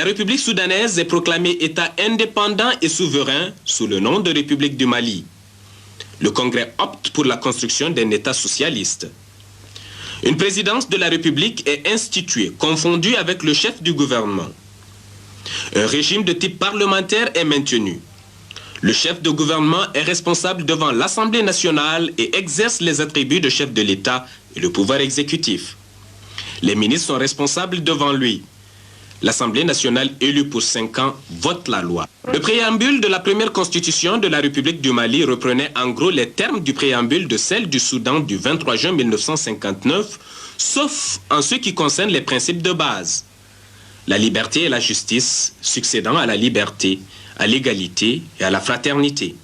La République soudanaise est proclamée État indépendant et souverain sous le nom de République du Mali. Le Congrès opte pour la construction d'un État socialiste. Une présidence de la République est instituée, confondue avec le chef du gouvernement. Un régime de type parlementaire est maintenu. Le chef de gouvernement est responsable devant l'Assemblée nationale et exerce les attributs de chef de l'État et le pouvoir exécutif. Les ministres sont responsables devant lui. L'Assemblée nationale élue pour 5 ans vote la loi. Le préambule de la première constitution de la République du Mali reprenait en gros les termes du préambule de celle du Soudan du 23 juin 1959, sauf en ce qui concerne les principes de base. La liberté et la justice succédant à la liberté, à l'égalité et à la fraternité.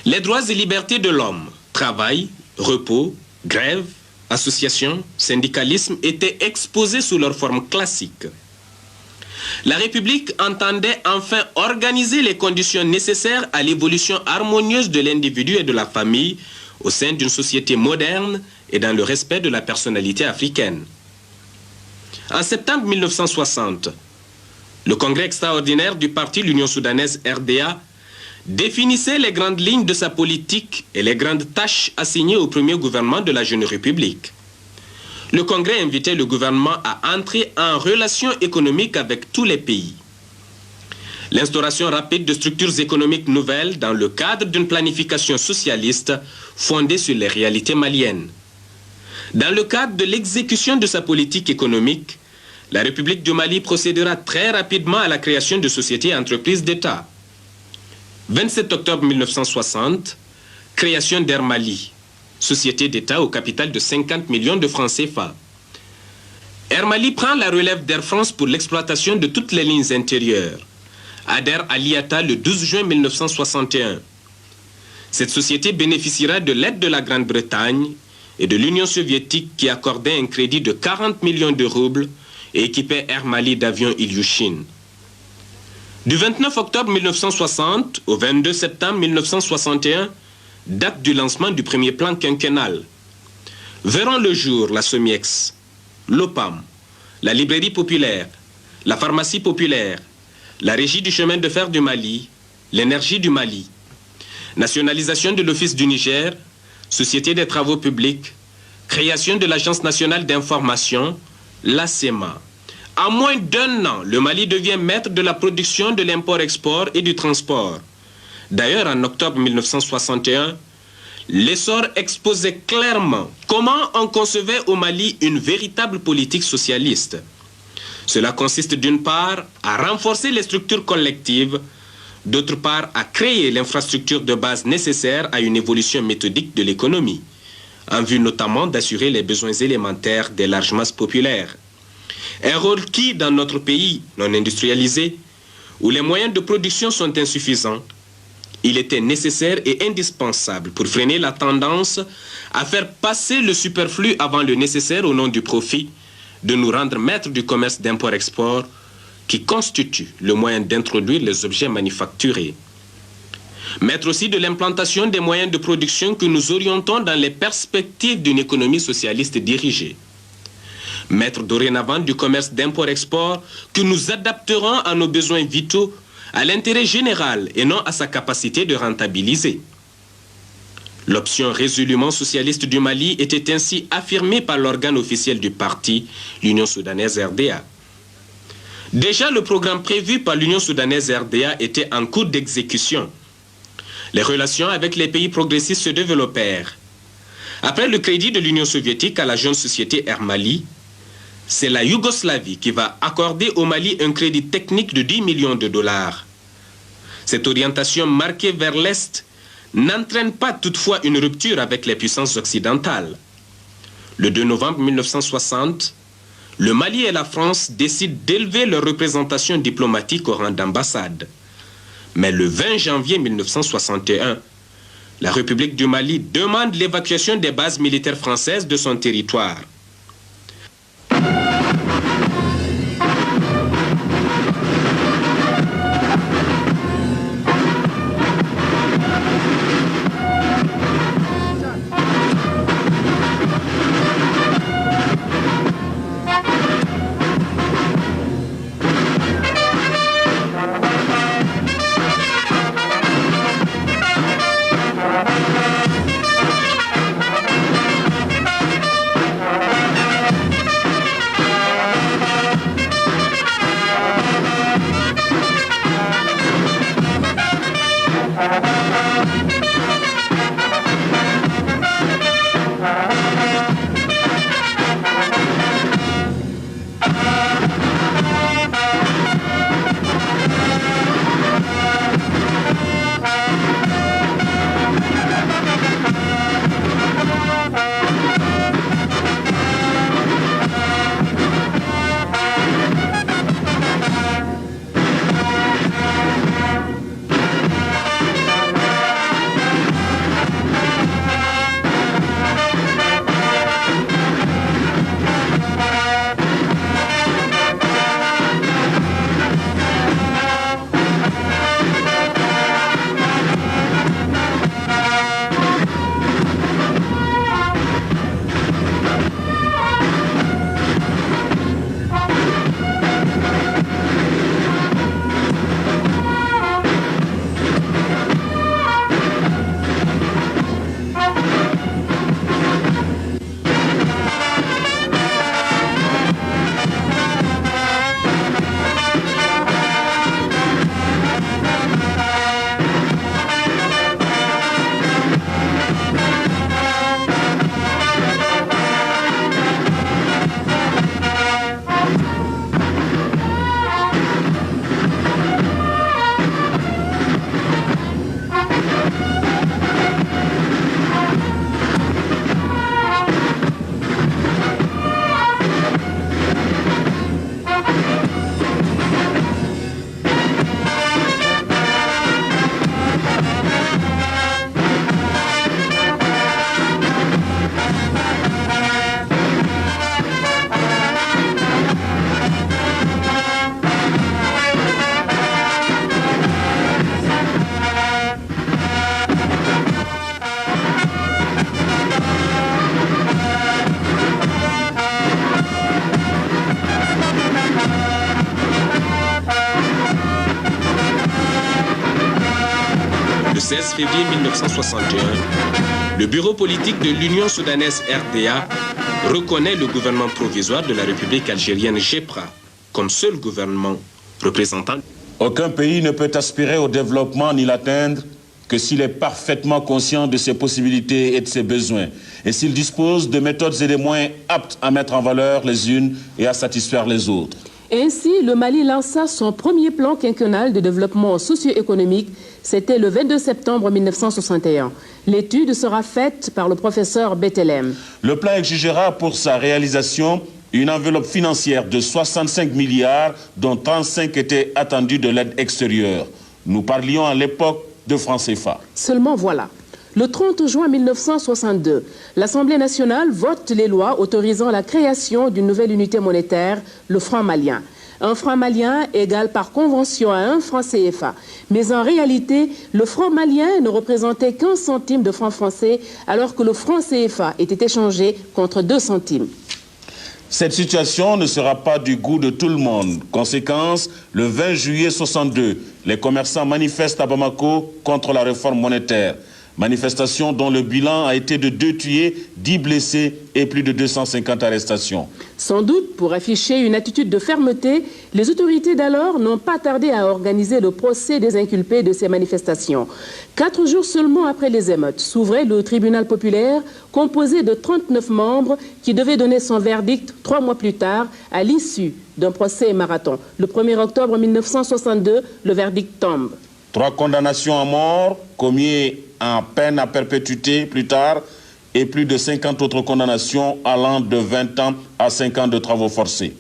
Les droits et libertés de l'homme, travail, repos, grève, association, syndicalisme étaient exposés sous leur forme classique. La République entendait enfin organiser les conditions nécessaires à l'évolution harmonieuse de l'individu et de la famille au sein d'une société moderne et dans le respect de la personnalité africaine. En septembre 1960, le congrès extraordinaire du parti l'Union soudanaise RDA définissait les grandes lignes de sa politique et les grandes tâches assignées au premier gouvernement de la jeune République. Le Congrès invitait le gouvernement à entrer en relation économique avec tous les pays. L'instauration rapide de structures économiques nouvelles dans le cadre d'une planification socialiste fondée sur les réalités maliennes. Dans le cadre de l'exécution de sa politique économique, la République du Mali procédera très rapidement à la création de sociétés et entreprises d'État. 27 octobre 1960, création d'Air Mali, société d'État au capital de 50 millions de francs CFA. Air Mali prend la relève d'Air France pour l'exploitation de toutes les lignes intérieures. Adhère à l'IATA le 12 juin 1961. Cette société bénéficiera de l'aide de la Grande-Bretagne et de l'Union soviétique qui accordait un crédit de 40 millions de roubles et équipait Air Mali d'avions Ilyushin. Du 29 octobre 1960 au 22 septembre 1961, date du lancement du premier plan quinquennal, verront le jour la Somiex, l'OPAM, la librairie populaire, la pharmacie populaire, la régie du chemin de fer du Mali, l'énergie du Mali, nationalisation de l'Office du Niger, Société des travaux publics, création de l'Agence nationale d'information, l'ACEMA. En moins d'1 an, le Mali devient maître de la production, de l'import-export et du transport. D'ailleurs, en octobre 1961, l'essor exposait clairement comment on concevait au Mali une véritable politique socialiste. Cela consiste d'une part à renforcer les structures collectives, d'autre part à créer l'infrastructure de base nécessaire à une évolution méthodique de l'économie, en vue notamment d'assurer les besoins élémentaires des larges masses populaires. Un rôle qui, dans notre pays non industrialisé, où les moyens de production sont insuffisants, il était nécessaire et indispensable pour freiner la tendance à faire passer le superflu avant le nécessaire au nom du profit, de nous rendre maîtres du commerce d'import-export qui constitue le moyen d'introduire les objets manufacturés. Maître aussi de l'implantation des moyens de production que nous orientons dans les perspectives d'une économie socialiste dirigée. Maître dorénavant du commerce d'import-export que nous adapterons à nos besoins vitaux, à l'intérêt général et non à sa capacité de rentabiliser. L'option résolument socialiste du Mali était ainsi affirmée par l'organe officiel du parti, l'Union soudanaise RDA. Déjà, le programme prévu par l'Union soudanaise RDA était en cours d'exécution. Les relations avec les pays progressistes se développèrent. Après le crédit de l'Union soviétique à la jeune société Air Mali, c'est la Yougoslavie qui va accorder au Mali un crédit technique de 10 millions de dollars. Cette orientation marquée vers l'Est n'entraîne pas toutefois une rupture avec les puissances occidentales. Le 2 novembre 1960, le Mali et la France décident d'élever leur représentation diplomatique au rang d'ambassade. Mais le 20 janvier 1961, la République du Mali demande l'évacuation des bases militaires françaises de son territoire. février 1961, le bureau politique de l'Union soudanaise RDA reconnaît le gouvernement provisoire de la République algérienne GEPRA comme seul gouvernement représentant. Aucun pays ne peut aspirer au développement ni l'atteindre que s'il est parfaitement conscient de ses possibilités et de ses besoins, et s'il dispose de méthodes et de moyens aptes à mettre en valeur les unes et à satisfaire les autres. Ainsi, le Mali lança son premier plan quinquennal de développement socio-économique. C'était le 22 septembre 1961. L'étude sera faite par le professeur Bethelem. Le plan exigera pour sa réalisation une enveloppe financière de 65 milliards, dont 35 étaient attendus de l'aide extérieure. Nous parlions à l'époque de francs CFA. Seulement voilà. Le 30 juin 1962, l'Assemblée nationale vote les lois autorisant la création d'une nouvelle unité monétaire, le franc malien. Un franc malien égale par convention à 1 franc CFA. Mais en réalité, le franc malien ne représentait qu'1 centime de franc français, alors que le franc CFA était échangé contre 2 centimes. Cette situation ne sera pas du goût de tout le monde. Conséquence, le 20 juillet 62, les commerçants manifestent à Bamako contre la réforme monétaire. Manifestation dont le bilan a été de 2 tués, 10 blessés et plus de 250 arrestations. Sans doute, pour afficher une attitude de fermeté, les autorités d'alors n'ont pas tardé à organiser le procès des inculpés de ces manifestations. 4 jours seulement après les émeutes, s'ouvrait le tribunal populaire composé de 39 membres qui devait donner son verdict 3 mois plus tard à l'issue d'un procès marathon. Le 1er octobre 1962, le verdict tombe. 3 condamnations à mort, commises en peine à perpétuité plus tard, et plus de 50 autres condamnations allant de 20 ans à 5 ans de travaux forcés.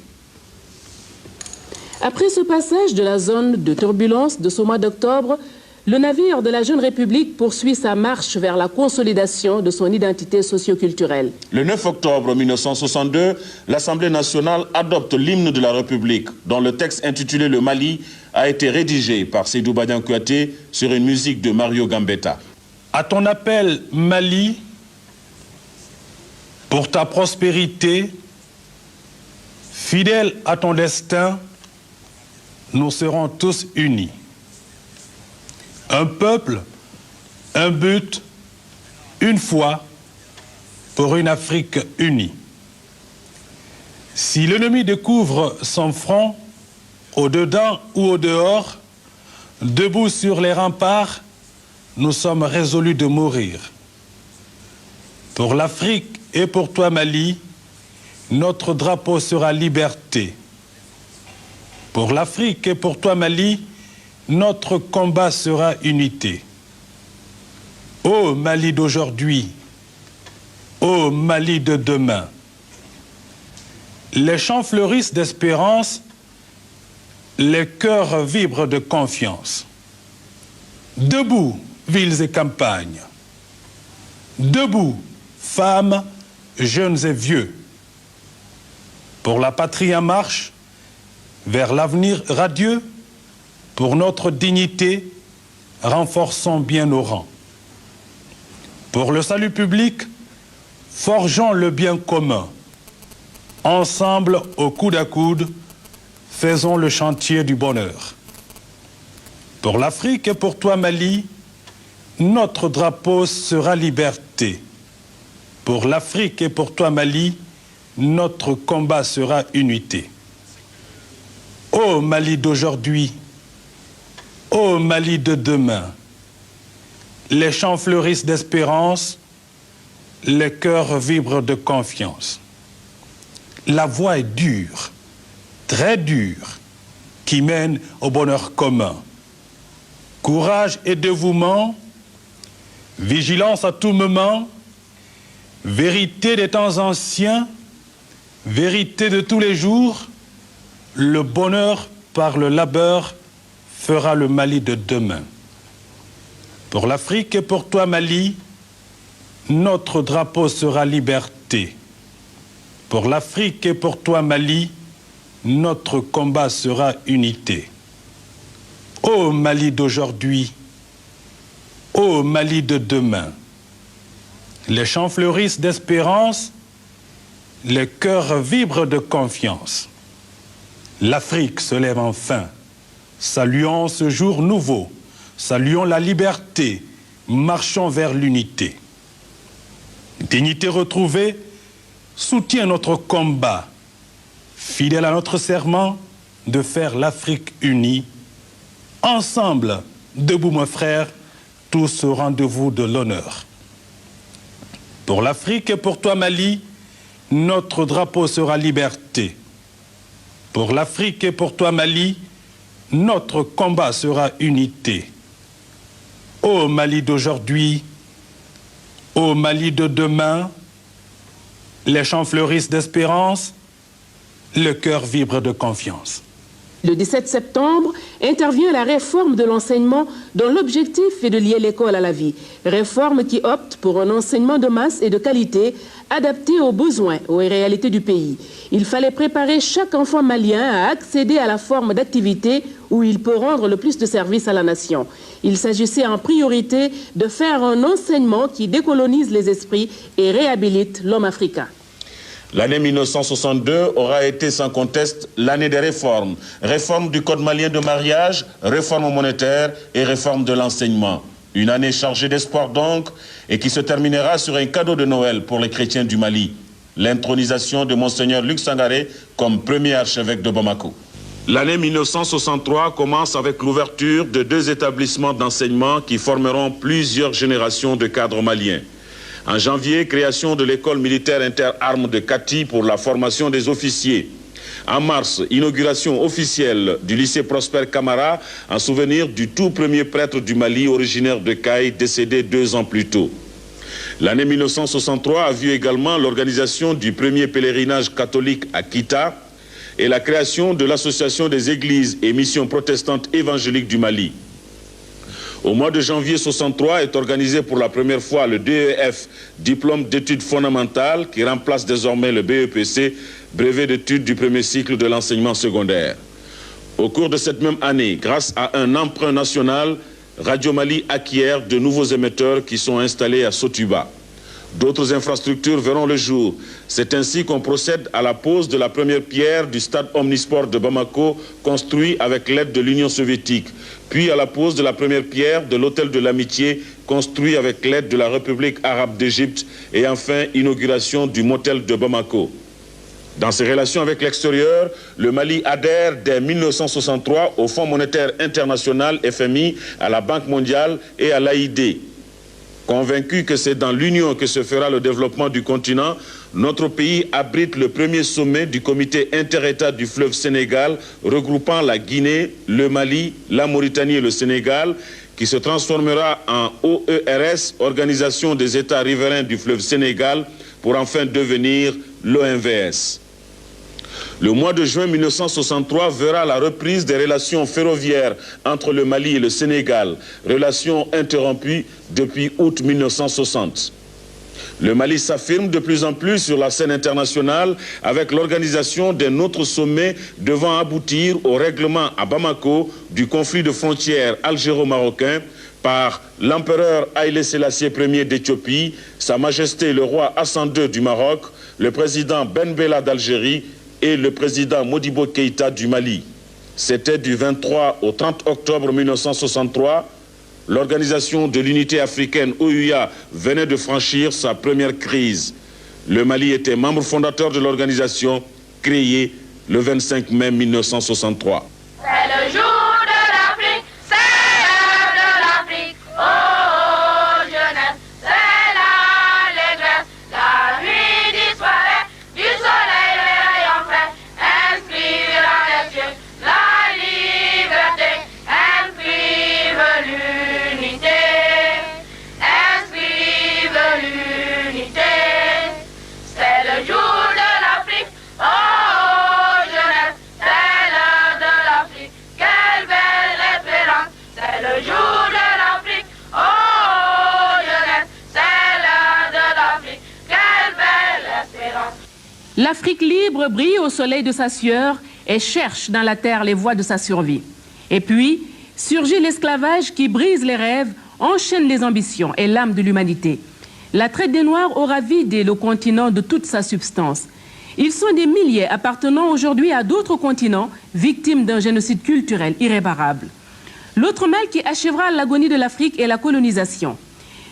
Après ce passage de la zone de turbulence de ce mois d'octobre, le navire de la Jeune République poursuit sa marche vers la consolidation de son identité socio-culturelle. Le 9 octobre 1962, l'Assemblée nationale adopte l'hymne de la République, dont le texte intitulé « Le Mali » a été rédigé par Seydou Badian Kouyaté sur une musique de Mario Gambetta. À ton appel, Mali, pour ta prospérité, fidèle à ton destin, nous serons tous unis. Un peuple, un but, une foi pour une Afrique unie. Si l'ennemi découvre son front, au-dedans ou au-dehors, debout sur les remparts, nous sommes résolus de mourir. Pour l'Afrique et pour toi, Mali, notre drapeau sera liberté. Pour l'Afrique et pour toi, Mali, notre combat sera unité. Ô Mali d'aujourd'hui, ô Mali de demain, les champs fleurissent d'espérance, les cœurs vibrent de confiance. Debout, villes et campagnes. Debout, femmes, jeunes et vieux. Pour la patrie en marche, vers l'avenir radieux, pour notre dignité, renforçons bien nos rangs. Pour le salut public, forgeons le bien commun. Ensemble, au coude à coude, faisons le chantier du bonheur. Pour l'Afrique et pour toi, Mali, notre drapeau sera liberté. Pour l'Afrique et pour toi, Mali, notre combat sera unité. Ô Mali d'aujourd'hui, ô Mali de demain, les champs fleurissent d'espérance, les cœurs vibrent de confiance. La voie est dure, très dure, qui mène au bonheur commun. Courage et dévouement, vigilance à tout moment, vérité des temps anciens, vérité de tous les jours, le bonheur par le labeur fera le Mali de demain. Pour l'Afrique et pour toi, Mali, notre drapeau sera liberté. Pour l'Afrique et pour toi, Mali, notre combat sera unité. Ô Mali d'aujourd'hui, ô Mali de demain, les champs fleurissent d'espérance, les cœurs vibrent de confiance. L'Afrique se lève enfin. Saluons ce jour nouveau, saluons la liberté, marchons vers l'unité. Dignité retrouvée soutient notre combat, fidèle à notre serment de faire l'Afrique unie. Ensemble, debout mes frères, tous au rendez-vous de l'honneur. Pour l'Afrique et pour toi Mali, notre drapeau sera liberté. Pour l'Afrique et pour toi Mali, notre combat sera unité. Ô Mali d'aujourd'hui, ô Mali de demain, les champs fleurissent d'espérance, le cœur vibre de confiance. Le 17 septembre intervient la réforme de l'enseignement dont l'objectif est de lier l'école à la vie. Réforme qui opte pour un enseignement de masse et de qualité adapté aux besoins, aux réalités du pays. Il fallait préparer chaque enfant malien à accéder à la forme d'activité où il peut rendre le plus de service à la nation. Il s'agissait en priorité de faire un enseignement qui décolonise les esprits et réhabilite l'homme africain. L'année 1962 aura été sans conteste l'année des réformes. Réforme du Code malien de mariage, réforme monétaire et réforme de l'enseignement. Une année chargée d'espoir donc et qui se terminera sur un cadeau de Noël pour les chrétiens du Mali. L'intronisation de Monseigneur Luc Sangaré comme premier archevêque de Bamako. L'année 1963 commence avec l'ouverture de 2 établissements d'enseignement qui formeront plusieurs générations de cadres maliens. En janvier, création de l'école militaire interarmes de Kati pour la formation des officiers. En mars, inauguration officielle du lycée Prosper Camara en souvenir du tout premier prêtre du Mali originaire de Caille, décédé 2 ans plus tôt. L'année 1963 a vu également l'organisation du premier pèlerinage catholique à Kita et la création de l'association des églises et missions protestantes évangéliques du Mali. Au mois de janvier 1963 est organisé pour la première fois le DEF, diplôme d'études fondamentales, qui remplace désormais le BEPC, brevet d'études du premier cycle de l'enseignement secondaire. Au cours de cette même année, grâce à un emprunt national, Radio Mali acquiert de nouveaux émetteurs qui sont installés à Sotuba. D'autres infrastructures verront le jour. C'est ainsi qu'on procède à la pose de la première pierre du stade omnisport de Bamako, construit avec l'aide de l'Union soviétique, puis à la pose de la première pierre de l'hôtel de l'Amitié, construit avec l'aide de la République arabe d'Égypte, et enfin inauguration du motel de Bamako. Dans ses relations avec l'extérieur, le Mali adhère dès 1963 au Fonds monétaire international FMI, à la Banque mondiale et à l'AID. Convaincu que c'est dans l'Union que se fera le développement du continent, notre pays abrite le premier sommet du comité inter-État du fleuve Sénégal, regroupant la Guinée, le Mali, la Mauritanie et le Sénégal, qui se transformera en OERS, Organisation des États riverains du fleuve Sénégal, pour enfin devenir l'OMVS. Le mois de juin 1963 verra la reprise des relations ferroviaires entre le Mali et le Sénégal, relations interrompues depuis août 1960. Le Mali s'affirme de plus en plus sur la scène internationale avec l'organisation d'un autre sommet devant aboutir au règlement à Bamako du conflit de frontières algéro-marocain par l'empereur Haïlé Sélassié Ier d'Éthiopie, Sa Majesté le roi Hassan II du Maroc, le président Ben Bella d'Algérie et le président Modibo Keïta du Mali. C'était du 23 au 30 octobre 1963. L'Organisation de l'Unité africaine, OUA, venait de franchir sa première crise. Le Mali était membre fondateur de l'organisation, créée le 25 mai 1963. C'est le jour de l'Afrique, c'est l'heure de l'Afrique. Oh, jeunesse, c'est l'allégresse. La nuit disparaît, du soleil rayonnant fait. Inscrire dans les cieux la liberté, inscrire l'unité, inscrire l'unité. C'est le jour de l'Afrique. Oh, jeunesse, c'est l'heure de l'Afrique. Quelle belle espérance. C'est le jour de l'Afrique. Oh, jeunesse, c'est l'heure de l'Afrique. Quelle belle espérance. L'Afrique libre brille au soleil de sa sueur et cherche dans la terre les voies de sa survie. Et puis, surgit l'esclavage qui brise les rêves, enchaîne les ambitions et l'âme de l'humanité. La traite des Noirs aura vidé le continent de toute sa substance. Ils sont des milliers appartenant aujourd'hui à d'autres continents, victimes d'un génocide culturel irréparable. L'autre mal qui achèvera l'agonie de l'Afrique est la colonisation.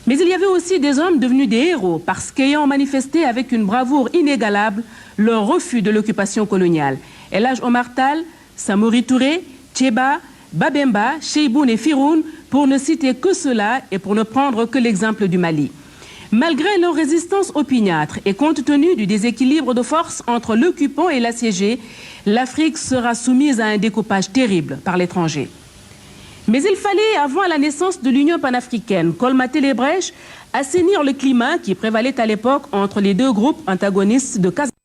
Mais il y avait aussi des hommes devenus des héros parce qu'ayant manifesté avec une bravoure inégalable leur refus de l'occupation coloniale. El Hadj Omar Tall, Samori Touré, Tcheba, Babemba, Cheiboun et Firoun, pour ne citer que cela et pour ne prendre que l'exemple du Mali. Malgré leur résistance opiniâtre et compte tenu du déséquilibre de force entre l'occupant et l'assiégé, l'Afrique sera soumise à un découpage terrible par l'étranger. Mais il fallait, avant la naissance de l'Union panafricaine, colmater les brèches, assainir le climat qui prévalait à l'époque entre les deux groupes antagonistes de Casamance.